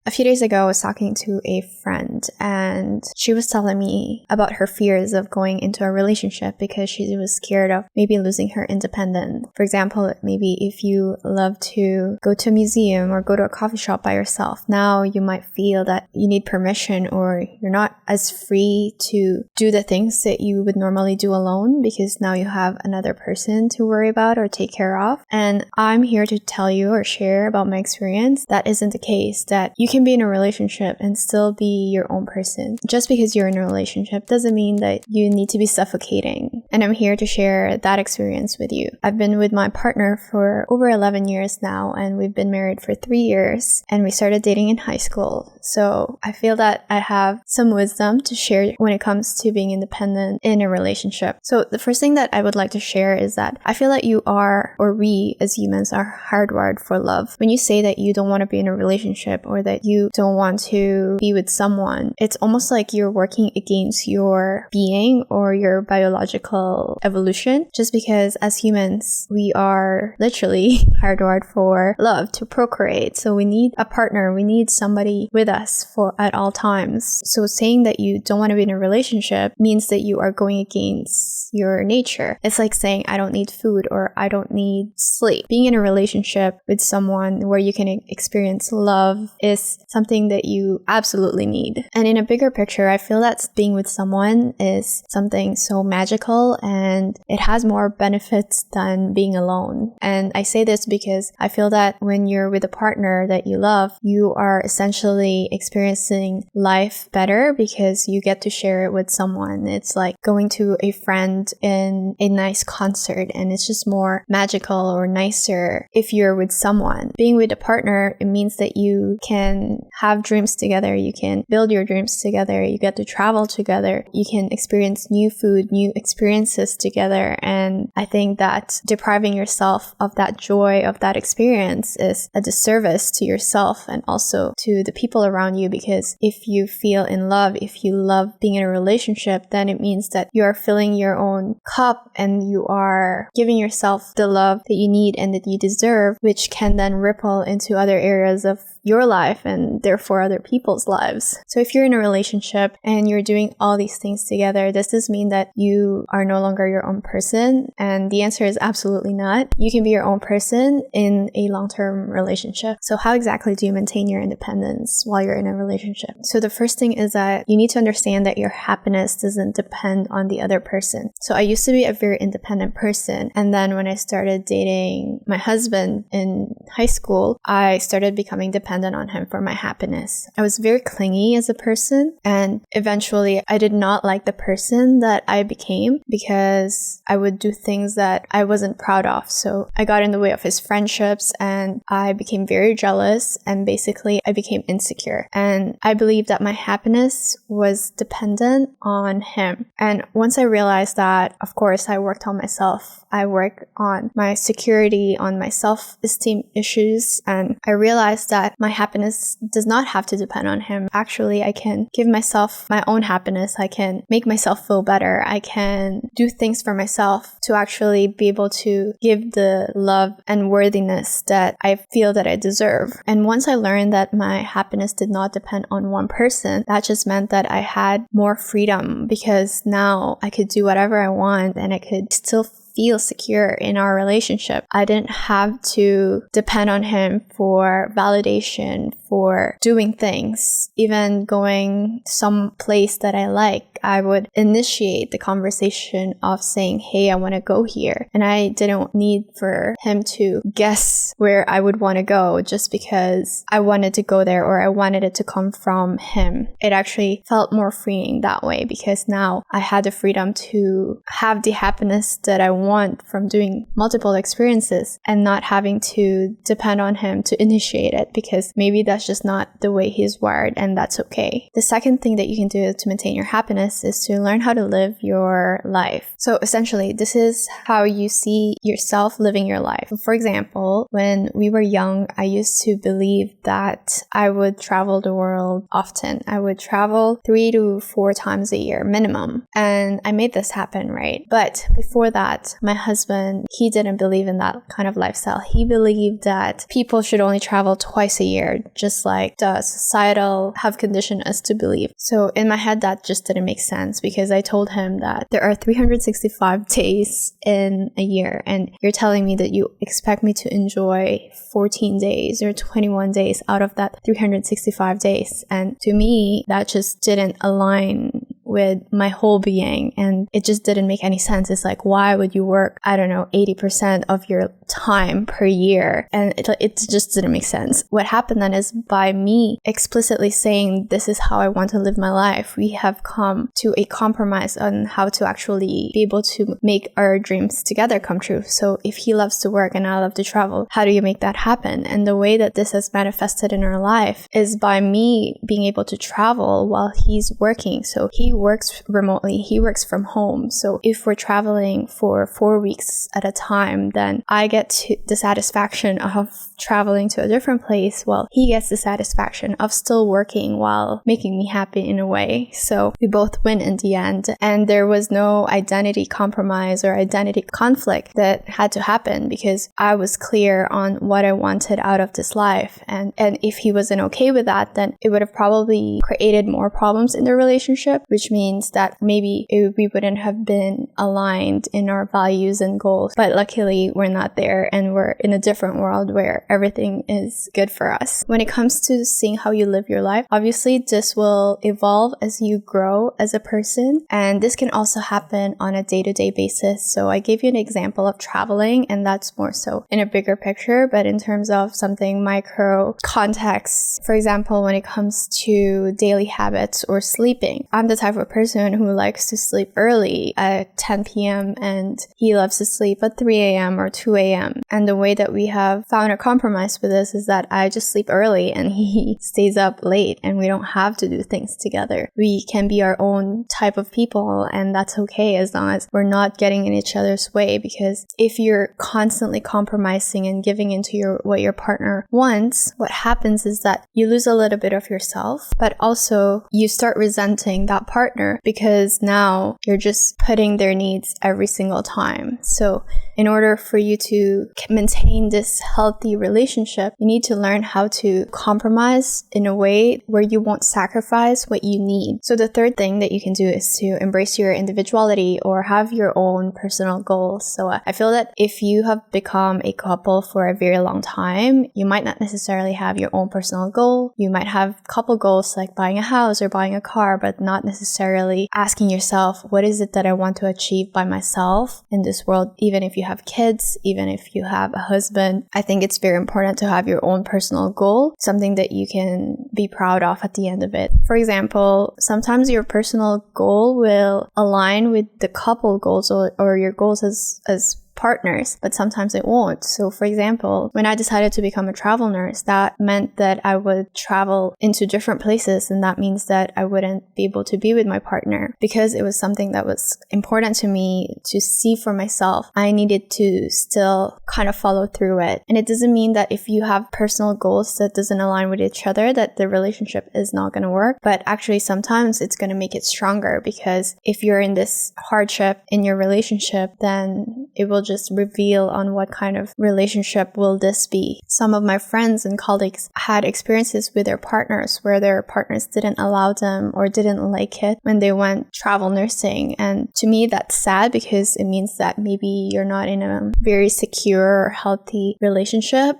A few days ago, I was talking to a friend and she was telling me about her fears of going into a relationship because she was scared of maybe losing her independence. For example, maybe if you love to go to a museum or go to a coffee shop by yourself, now you might feel that you need permission or you're not as free to do the things that you would normally do alone because now you have another person to worry about or take care of. And I'm here to tell you or share about my experience. That isn't the case, that you can be in a relationship and still be your own person. Just because you're in a relationship doesn't mean that you need to be suffocating. And I'm here to share that experience with you. I've been with my partner for over 11 years now, and we've been married for 3 years, and we started dating in high school. So I feel that I have some wisdom to share when it comes to being independent in a relationship. So the first thing that I would like to share is that I feel that you are, or we as humans are hardwired for love. When you say that you don't want to be in a relationship or that you don't want to be with someone, it's almost like you're working against your being or your biological evolution, just because as humans, we are literally hardwired for love, to procreate. So we need a partner, we need somebody with us at all times. So saying that you don't want to be in a relationship means that you are going against your nature. It's like saying I don't need food or I don't need sleep. Being in a relationship with someone where you can experience love is something that you absolutely need. And in a bigger picture, I feel that being with someone is something so magical and it has more benefits than being alone. And I say this because I feel that when you're with a partner that you love, you are essentially experiencing life better because you get to share it with someone. It's like going to a friend in a nice concert, and it's just more magical or nicer if you're with someone. Being with a partner, it means that you can have dreams together, you can build your dreams together, you get to travel together, you can experience new food, new experiences together. And I think that depriving yourself of that joy, of that experience, is a disservice to yourself and also to the people around you, because if you feel in love, if you love being in a relationship, then it means that you are filling your own cup and you are giving yourself the love that you need and that you deserve, which can then ripple into other areas of your life and therefore other people's lives. So if you're in a relationship and you're doing all these things together, does this mean that you are no longer your own person? And the answer is absolutely not. You can be your own person in a long-term relationship. So how exactly do you maintain your independence while you're in a relationship? So the first thing is that you need to understand that your happiness doesn't depend on the other person. So I used to be a very independent person, and then when I started dating my husband in high school, I started becoming dependent on him for my happiness. I was very clingy as a person, and eventually I did not like the person that I became because I would do things that I wasn't proud of. So I got in the way of his friendships and I became very jealous, and basically I became insecure. And I believed that my happiness was dependent on him. And once I realized that, of course, I worked on myself. I worked on my security, on my self-esteem issues, and I realized that my happiness does not have to depend on him. Actually, I can give myself my own happiness. I can make myself feel better. I can do things for myself to actually be able to give the love and worthiness that I feel that I deserve. And once I learned that my happiness did not depend on one person, that just meant that I had more freedom, because now I could do whatever I want and I could still feel secure in our relationship. I didn't have to depend on him for validation, for doing things. Even going some place that I like, I would initiate the conversation of saying, hey, I want to go here. And I didn't need for him to guess where I would want to go just because I wanted to go there or I wanted it to come from him. It actually felt more freeing that way, because now I had the freedom to have the happiness that I want from doing multiple experiences and not having to depend on him to initiate it, because maybe that's just not the way he's wired, and that's okay. The second thing that you can do to maintain your happiness is to learn how to live your life. So essentially, this is how you see yourself living your life. For example, when we were young, I used to believe that I would travel the world often. I would travel 3 to 4 times a year minimum. And I made this happen, right? But before that, my husband, he didn't believe in that kind of lifestyle. He believed that people should only travel twice a year, just just like the societal have conditioned us to believe. So in my head, that just didn't make sense, because I told him that there are 365 days in a year, and you're telling me that you expect me to enjoy 14 days or 21 days out of that 365 days. And to me, that just didn't align with my whole being, and it just didn't make any sense. It's like, why would you work, 80% of your time per year? And it just didn't make sense. What happened then is, by me explicitly saying this is how I want to live my life, we have come to a compromise on how to actually be able to make our dreams together come true. So if he loves to work and I love to travel, how do you make that happen? And the way that this has manifested in our life is by me being able to travel while he's working. So he works remotely, he works from home. So if we're traveling for 4 weeks at a time, then I get the satisfaction of traveling to a different place, while he gets the satisfaction of still working while making me happy in a way. So we both win in the end. And there was no identity compromise or identity conflict that had to happen, because I was clear on what I wanted out of this life. And if he wasn't okay with that, then it would have probably created more problems in the relationship, which means that maybe we wouldn't have been aligned in our values and goals. But luckily, we're not there, and we're in a different world where everything is good for us. When it comes to seeing how you live your life, obviously this will evolve as you grow as a person, and this can also happen on a day-to-day basis. So I gave you an example of traveling, and that's more so in a bigger picture, but in terms of something micro context, for example, when it comes to daily habits or sleeping, I'm the type of person who likes to sleep early at 10 p.m. and he loves to sleep at 3 a.m. or 2 a.m. And the way that we have found a compromise with this is that I just sleep early and he stays up late, and we don't have to do things together. We can be our own type of people, and that's okay as long as we're not getting in each other's way. Because if you're constantly compromising and giving into what your partner wants, what happens is that you lose a little bit of yourself, but also you start resenting that partner, because now you're just putting their needs every single time. So in order for you to maintain this healthy relationship, you need to learn how to compromise in a way where you won't sacrifice what you need. So the third thing that you can do is to embrace your individuality or have your own personal goals. So I feel that if you have become a couple for a very long time, you might not necessarily have your own personal goal. You might have couple goals like buying a house or buying a car, but not necessarily asking yourself, what is it that I want to achieve by myself in this world? Even if you have kids, even if you have a husband, I think it's very important to have your own personal goal, something that you can be proud of at the end of it. For example, sometimes your personal goal will align with the couple goals or your goals as partners, but sometimes it won't. So for example, when I decided to become a travel nurse, that meant that I would travel into different places, and that means that I wouldn't be able to be with my partner, because it was something that was important to me to see for myself. I needed to still kind of follow through it. And it doesn't mean that if you have personal goals that doesn't align with each other, that the relationship is not going to work, but actually sometimes it's going to make it stronger, because if you're in this hardship in your relationship, then it will just reveal on what kind of relationship will this be. Some of my friends and colleagues had experiences with their partners where their partners didn't allow them or didn't like it when they went travel nursing. And to me, that's sad, because it means that maybe you're not in a very secure or healthy relationship,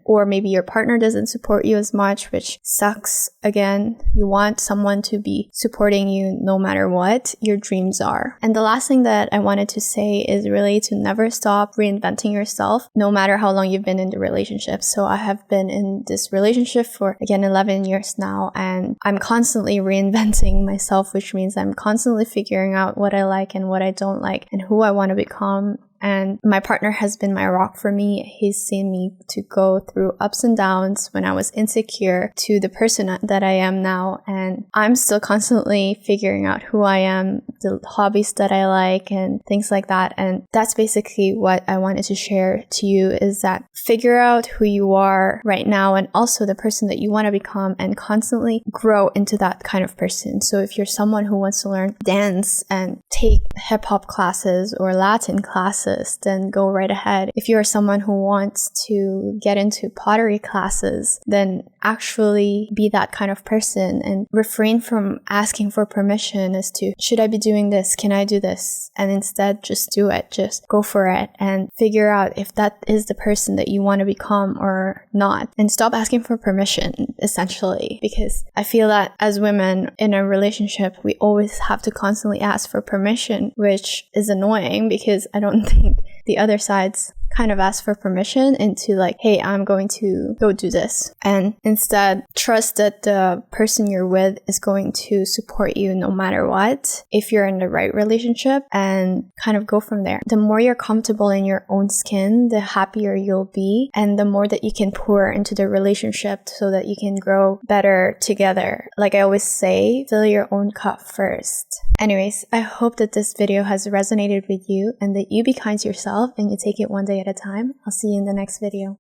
or maybe your partner doesn't support you as much, which sucks. Again, you want someone to be supporting you no matter what your dreams are. And the last thing that I wanted to say is really to never stop reinventing yourself, no matter how long you've been in the relationship. So I have been in this relationship for, again, 11 years now, and I'm constantly reinventing myself, which means I'm constantly figuring out what I like and what I don't like and who I want to become. And my partner has been my rock for me. He's seen me to go through ups and downs when I was insecure to the person that I am now. And I'm still constantly figuring out who I am, the hobbies that I like and things like that. And that's basically what I wanted to share to you, is that figure out who you are right now and also the person that you want to become, and constantly grow into that kind of person. So if you're someone who wants to learn dance and take hip hop classes or Latin classes, classes, then go right ahead. If you're someone who wants to get into pottery classes, then actually be that kind of person and refrain from asking for permission as to, should I be doing this? Can I do this? And instead just do it. Just go for it and figure out if that is the person that you want to become or not. And stop asking for permission, essentially, because I feel that as women in a relationship, we always have to constantly ask for permission, which is annoying because I don't think the other side's kind of ask for permission into like, hey, I'm going to go do this. And instead, trust that the person you're with is going to support you no matter what, if you're in the right relationship, and kind of go from there. The more you're comfortable in your own skin, the happier you'll be, and the more that you can pour into the relationship so that you can grow better together. Like I always say, fill your own cup first. Anyways, I hope that this video has resonated with you and that you be kind to yourself and you take it one day at a time. I'll see you in the next video.